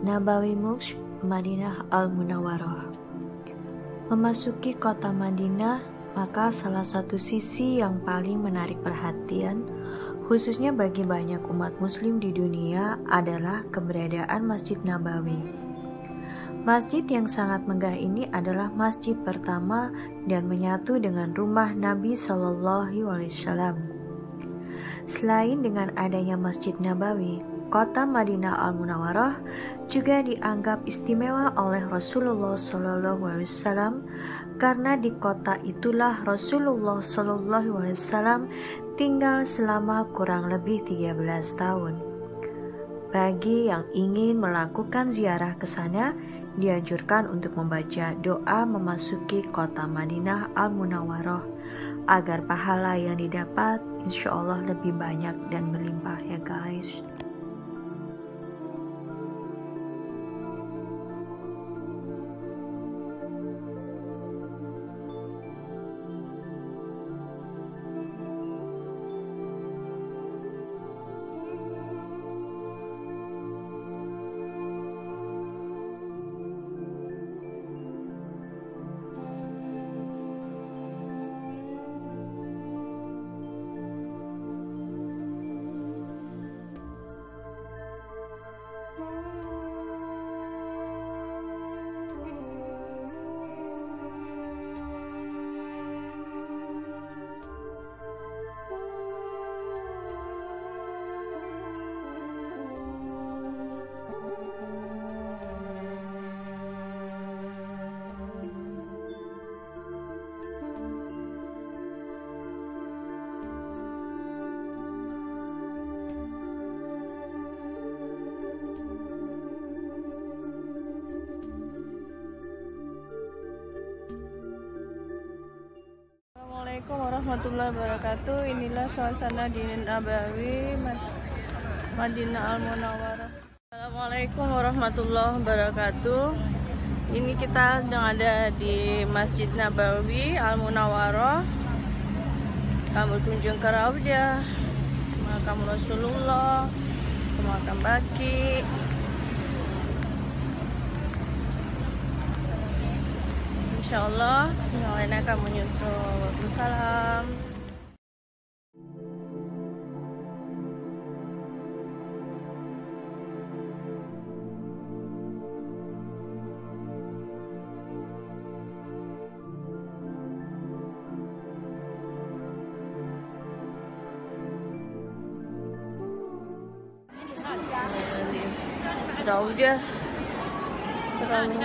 Nabawi Mosque, Madinah Al-Munawwarah. Memasuki kota Madinah, maka salah satu sisi yang paling menarik perhatian, khususnya bagi banyak umat muslim di dunia, adalah keberadaan Masjid Nabawi. Masjid yang sangat megah ini adalah masjid pertama dan menyatu dengan rumah Nabi Shallallahu Alaihi Wasallam. Selain dengan adanya Masjid Nabawi, kota Madinah Al-Munawwarah juga dianggap istimewa oleh Rasulullah SAW karena di kota itulah Rasulullah SAW tinggal selama kurang lebih 13 tahun. Bagi yang ingin melakukan ziarah ke sana, dianjurkan untuk membaca doa memasuki kota Madinah Al-Munawwarah agar pahala yang didapat insya Allah lebih banyak dan melimpah ya guys. Assalamualaikum warahmatullahi wabarakatuh. Inilah suasana di Nabawi Madinah Al-Munawwarah. Assalamualaikum warahmatullahi wabarakatuh. Ini kita sedang ada di Masjid Nabawi Al-Munawwarah. Kami berkunjung ke Raudah, makam Rasulullah, ke makam Baqi. Insyaallah yang lain akan menyusul. Waalaikumsalam. Raudah terlalu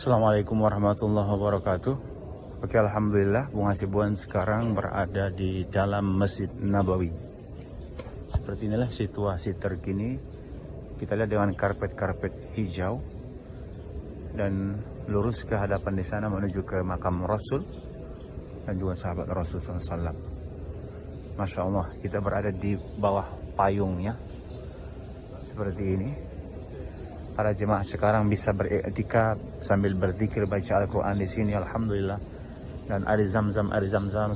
Assalamualaikum warahmatullahi wabarakatuh. Oke, alhamdulillah Bung Hasibuan sekarang berada di dalam Masjid Nabawi. Seperti inilah situasi terkini. Kita lihat dengan karpet-karpet hijau dan lurus ke hadapan di sana menuju ke makam Rasul dan juga sahabat Rasul SAW. Masya Allah, kita berada di bawah payungnya seperti ini. Para jemaah sekarang bisa beriktikaf sambil berzikir baca Al-Quran di sini, alhamdulillah. Dan air zam-zam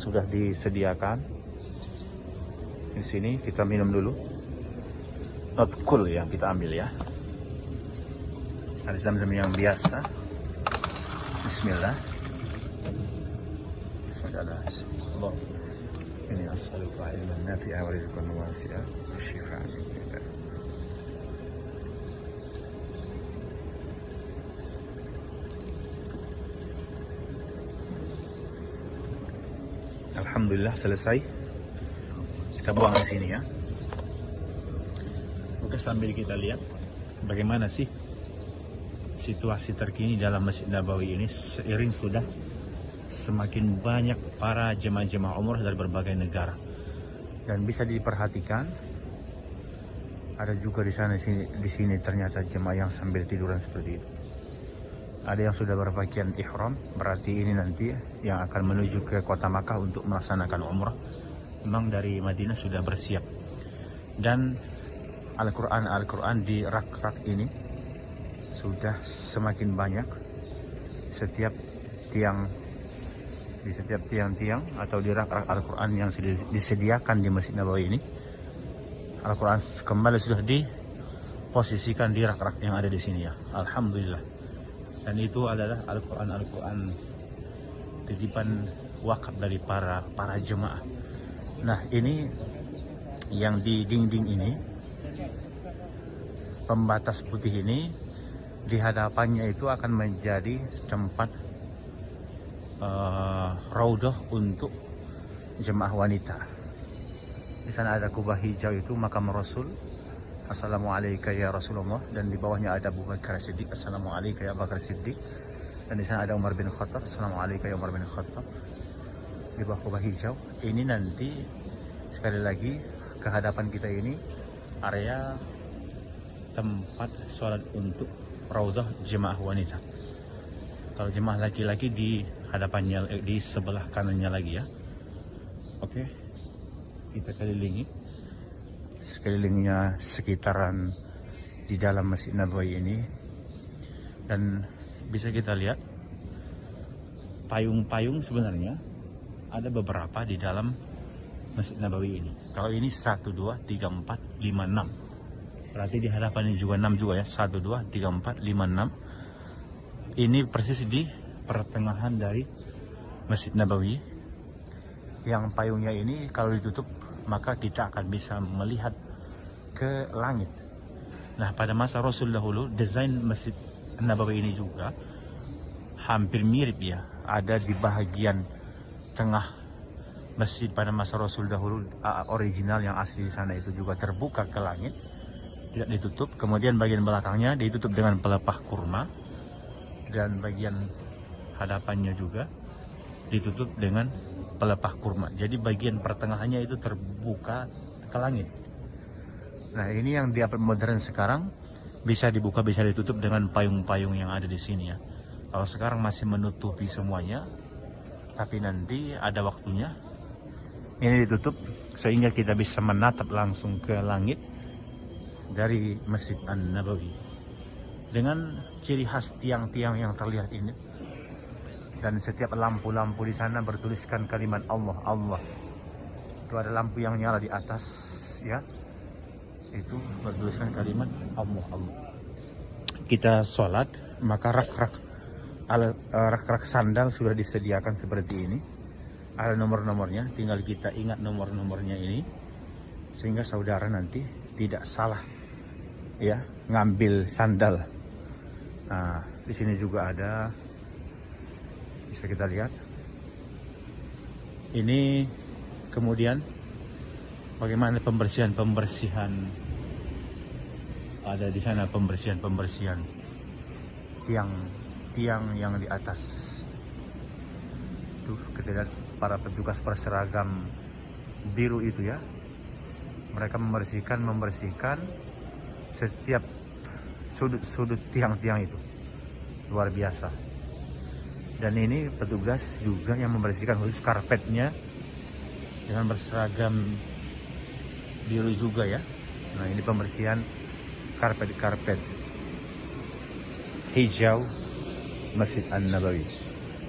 sudah disediakan di sini. Kita minum dulu, not cool yang kita ambil ya, air zam-zam yang biasa. Bismillah. Allah. Ini as'aluka ilman nafi'a wa rizqan wasi'a wa shifaan. Alhamdulillah selesai. Kita buang di sini ya. Oke, sambil kita lihat bagaimana sih situasi terkini dalam Masjid Nabawi ini seiring sudah semakin banyak para jemaah-jemaah umrah dari berbagai negara. Dan bisa diperhatikan ada juga di sana di sini ternyata jemaah yang sambil tiduran seperti itu. Ada yang sudah berpakaian ihram, berarti ini nanti yang akan menuju ke kota Makkah untuk melaksanakan umrah. Memang dari Madinah sudah bersiap. Dan Al-Quran di rak-rak ini sudah semakin banyak. Di setiap tiang-tiang atau di rak-rak Al-Quran yang sudah disediakan di Masjid Nabawi ini, Al-Quran kembali sudah diposisikan di rak-rak yang ada di sini ya. Alhamdulillah. Dan itu adalah Al-Quran titipan wakaf dari para jemaah. Nah, ini yang di dinding ini, pembatas putih ini, di hadapannya itu akan menjadi tempat raudhah untuk jemaah wanita. Di sana ada kubah hijau, itu makam Rasul. Assalamualaikum ya Rasulullah. Dan di bawahnya ada Abu Bakar Siddiq. Assalamualaikum ya Abu Bakar Siddiq. Dan di sana ada Umar bin Khattab. Assalamualaikum ya Umar bin Khattab. Di bawah kubah hijau. Ini nanti sekali lagi ke hadapan kita ini area tempat sholat untuk raudhah jemaah wanita. Kalau jemaah laki-laki di hadapannya, di sebelah kanannya lagi ya. Oke, kita kelilingi sekelilingnya sekitaran di dalam Masjid Nabawi ini. Dan bisa kita lihat payung-payung sebenarnya ada beberapa di dalam Masjid Nabawi ini. Kalau ini 1, 2, 3, 4, 5, 6. Berarti di hadapan ini juga 6 juga ya. 1, 2, 3, 4, 5, 6. Ini persis di pertengahan dari Masjid Nabawi. Yang payungnya ini kalau ditutup maka kita akan bisa melihat ke langit. Nah, pada masa Rasul dahulu, desain Masjid Nabawi ini juga hampir mirip ya. Ada di bahagian tengah masjid pada masa Rasul dahulu, original yang asli di sana itu juga terbuka ke langit, tidak ditutup. Kemudian bagian belakangnya ditutup dengan pelepah kurma, dan bagian hadapannya juga ditutup dengan pelepah kurma. Jadi bagian pertengahannya itu terbuka ke langit. Nah, ini yang di update modern sekarang bisa dibuka, bisa ditutup dengan payung-payung yang ada di sini ya. Kalau sekarang masih menutupi semuanya, tapi nanti ada waktunya ini ditutup sehingga kita bisa menatap langsung ke langit dari Masjid An-Nabawi dengan ciri khas tiang-tiang yang terlihat ini. Dan setiap lampu-lampu di sana bertuliskan kalimat Allah, Allah. Itu ada lampu yang nyala di atas ya. Itu bertuliskan kalimat Allah, Allah. Kita sholat, maka rak-rak sandal sudah disediakan seperti ini. Ada nomor-nomornya, tinggal kita ingat nomor-nomornya ini sehingga saudara nanti tidak salah ya ngambil sandal. Nah, di sini juga ada, bisa kita lihat. Ini kemudian bagaimana pembersihan ada di sana, pembersihan tiang yang di atas. Tuh, kita lihat para petugas berseragam biru itu ya. Mereka membersihkan setiap sudut-sudut tiang-tiang itu. Luar biasa. Dan ini petugas juga yang membersihkan khusus karpetnya dengan berseragam biru juga ya. Nah, ini pembersihan karpet hijau Masjid An-Nabawi.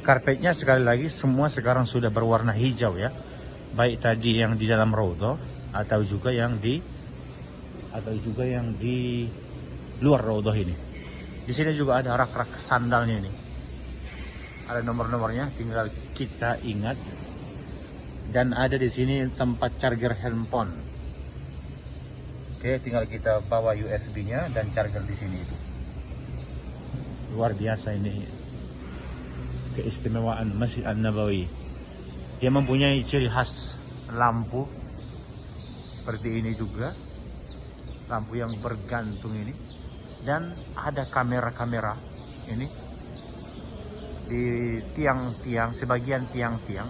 Karpetnya sekali lagi semua sekarang sudah berwarna hijau ya. Baik tadi yang di dalam raudhah atau juga yang di luar raudhah ini. Di sini juga ada rak-rak sandalnya ini. Ada nomor-nomornya, tinggal kita ingat. Dan ada di sini tempat charger handphone. Oke, tinggal kita bawa USB-nya dan charger di sini itu. Luar biasa ini keistimewaan Masjid An-Nabawi. Dia mempunyai ciri khas lampu seperti ini juga, lampu yang bergantung ini, dan ada kamera-kamera ini di tiang-tiang, sebagian tiang-tiang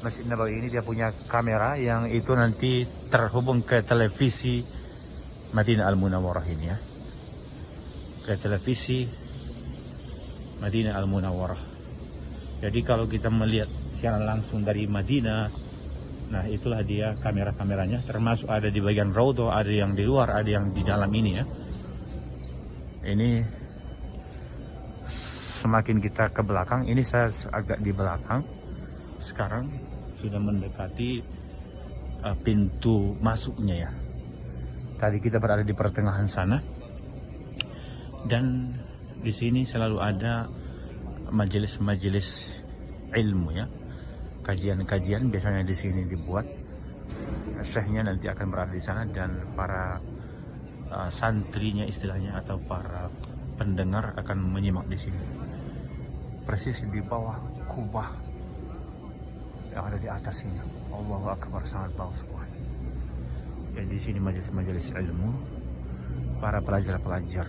Masjid Nabawi ini dia punya kamera yang itu nanti terhubung ke televisi Madinah Al-Munawwarah ini ya, ke televisi Madinah Al-Munawwarah. Jadi kalau kita melihat siaran langsung dari Madinah, nah itulah dia kamera-kameranya, termasuk ada di bagian raudhah, ada yang di luar, ada yang di dalam ini ya. Ini semakin kita ke belakang, ini saya agak di belakang. Sekarang sudah mendekati pintu masuknya ya. Tadi kita berada di pertengahan sana. Dan di sini selalu ada majelis-majelis ilmu ya. Kajian-kajian biasanya di sini dibuat. Syekhnya nanti akan berada di sana dan para santrinya istilahnya atau para pendengar akan menyimak di sini. Persis di bawah kubah yang ada di atas ini. Allahu Akbar, sangat bawah semuanya. Dan di sini majelis-majelis ilmu para pelajar-pelajar.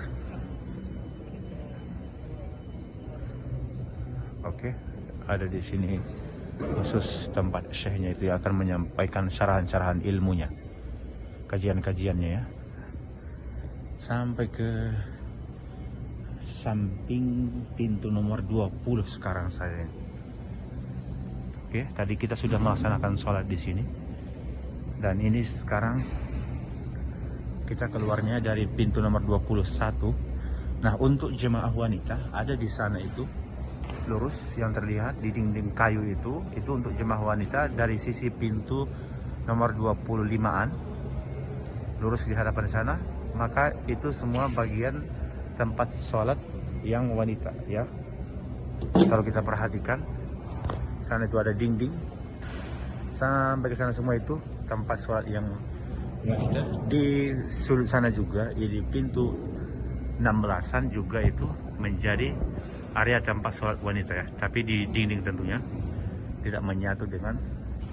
Oke, ada di sini khusus tempat syekhnya itu yang akan menyampaikan syarahan-syarahan ilmunya, kajian-kajiannya ya. Sampai ke samping pintu nomor 20 sekarang saya. Oke, tadi kita sudah melaksanakan sholat di sini. Dan ini sekarang kita keluarnya dari pintu nomor 21. Nah, untuk jemaah wanita ada di sana itu lurus yang terlihat di dinding kayu itu untuk jemaah wanita dari sisi pintu nomor 25-an. Lurus di hadapan sana, maka itu semua bagian tempat sholat yang wanita ya. Kalau kita perhatikan sana itu ada dinding, sampai ke sana semua itu tempat sholat yang wanita. Di sudut sana juga di pintu 16-an juga itu menjadi area tempat sholat wanita ya, tapi di dinding tentunya tidak menyatu dengan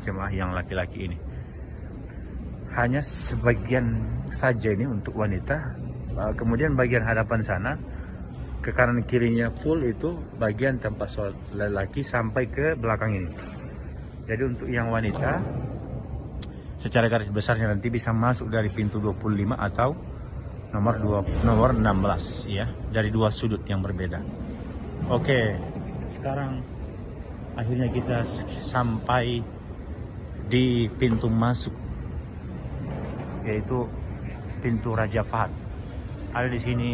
jemaah yang laki-laki ini. Hanya sebagian saja ini untuk wanita. Kemudian bagian hadapan sana ke kanan kirinya full itu bagian tempat sholat lelaki sampai ke belakang ini. Jadi untuk yang wanita secara garis besarnya nanti bisa masuk dari pintu 25 atau nomor 16 ya, dari dua sudut yang berbeda. Oke, sekarang akhirnya kita sampai di pintu masuk, yaitu pintu Raja Fahad. Ada di sini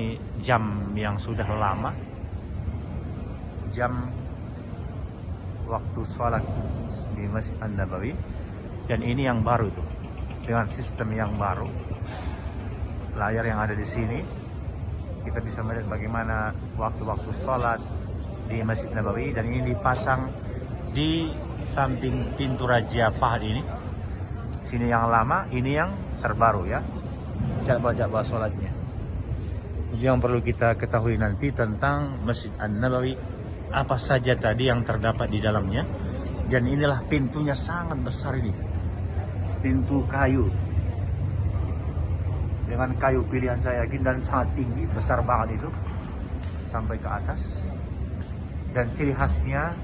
jam yang sudah lama, jam waktu sholat di Masjid An-Nabawi, dan ini yang baru tuh dengan sistem yang baru. Layar yang ada di sini kita bisa melihat bagaimana waktu-waktu sholat di Masjid Nabawi, dan ini dipasang di samping pintu Raja Fahad ini. Sini yang lama, ini yang terbaru ya, jadwal-jadwal sholatnya. Yang perlu kita ketahui nanti tentang Masjid An-Nabawi, apa saja tadi yang terdapat di dalamnya. Dan inilah pintunya, sangat besar ini, pintu kayu dengan kayu pilihan saya yakin, dan sangat tinggi, besar banget itu sampai ke atas. Dan ciri khasnya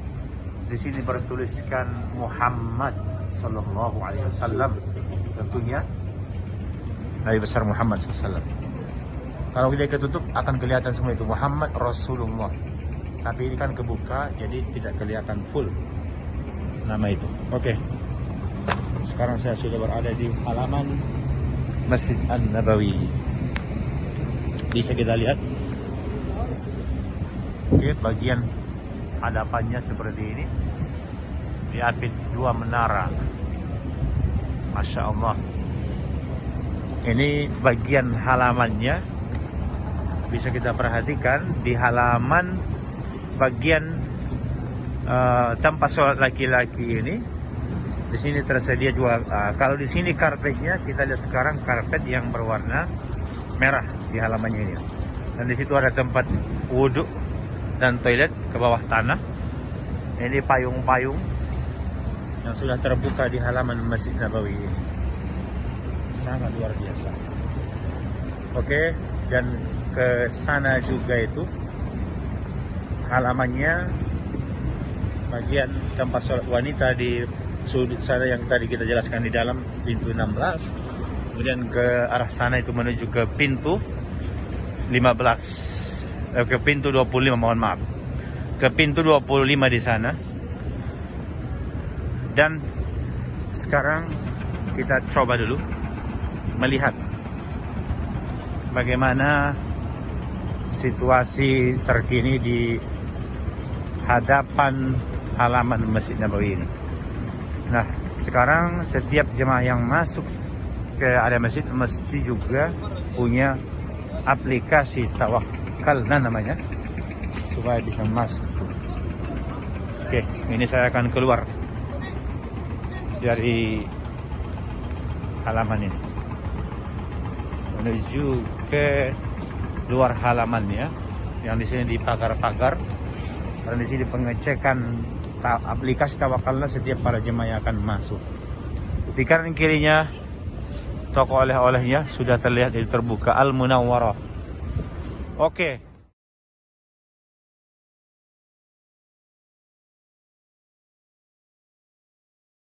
di sini bertuliskan Muhammad Sallallahu Alaihi Wasallam, tentunya Nabi besar Muhammad SAW. Kalau dia ketutup akan kelihatan semua itu Muhammad Rasulullah. tapi ini kan kebuka jadi tidak kelihatan full nama itu. Oke. Sekarang saya sudah berada di halaman Masjid An-Nabawi. Bisa kita lihat. Oke, bagian hadapannya seperti ini. Diapit 2 menara. Masya Allah. Ini bagian halamannya. Bisa kita perhatikan di halaman bagian tempat sholat laki-laki ini. Di sini tersedia juga. Kalau di sini karpetnya, kita lihat sekarang karpet yang berwarna merah di halamannya ini. Dan di situ ada tempat wudhu dan toilet ke bawah tanah. Ini payung-payung yang sudah terbuka di halaman Masjid Nabawi ini. Sangat luar biasa. Oke, dan ke sana juga itu halamannya bagian tempat sholat wanita di sudut sana yang tadi kita jelaskan di dalam pintu 16. Kemudian ke arah sana itu menuju ke pintu 15, ke pintu 25, mohon maaf, ke pintu 25 di sana. Dan sekarang kita coba dulu melihat bagaimana situasi terkini di hadapan halaman Masjid Nabawi ini. Nah, sekarang setiap jemaah yang masuk ke area masjid mesti juga punya aplikasi Tawakkalna namanya, supaya bisa masuk. Oke, ini saya akan keluar dari halaman ini menuju ke luar halamannya, yang di sini dipagar-pagar. Karena di sini pengecekan aplikasi Tawakkalna setiap para jemaah yang akan masuk. Di kanan kirinya toko oleh-olehnya sudah terlihat itu terbuka, Al Munawwarah. Oke.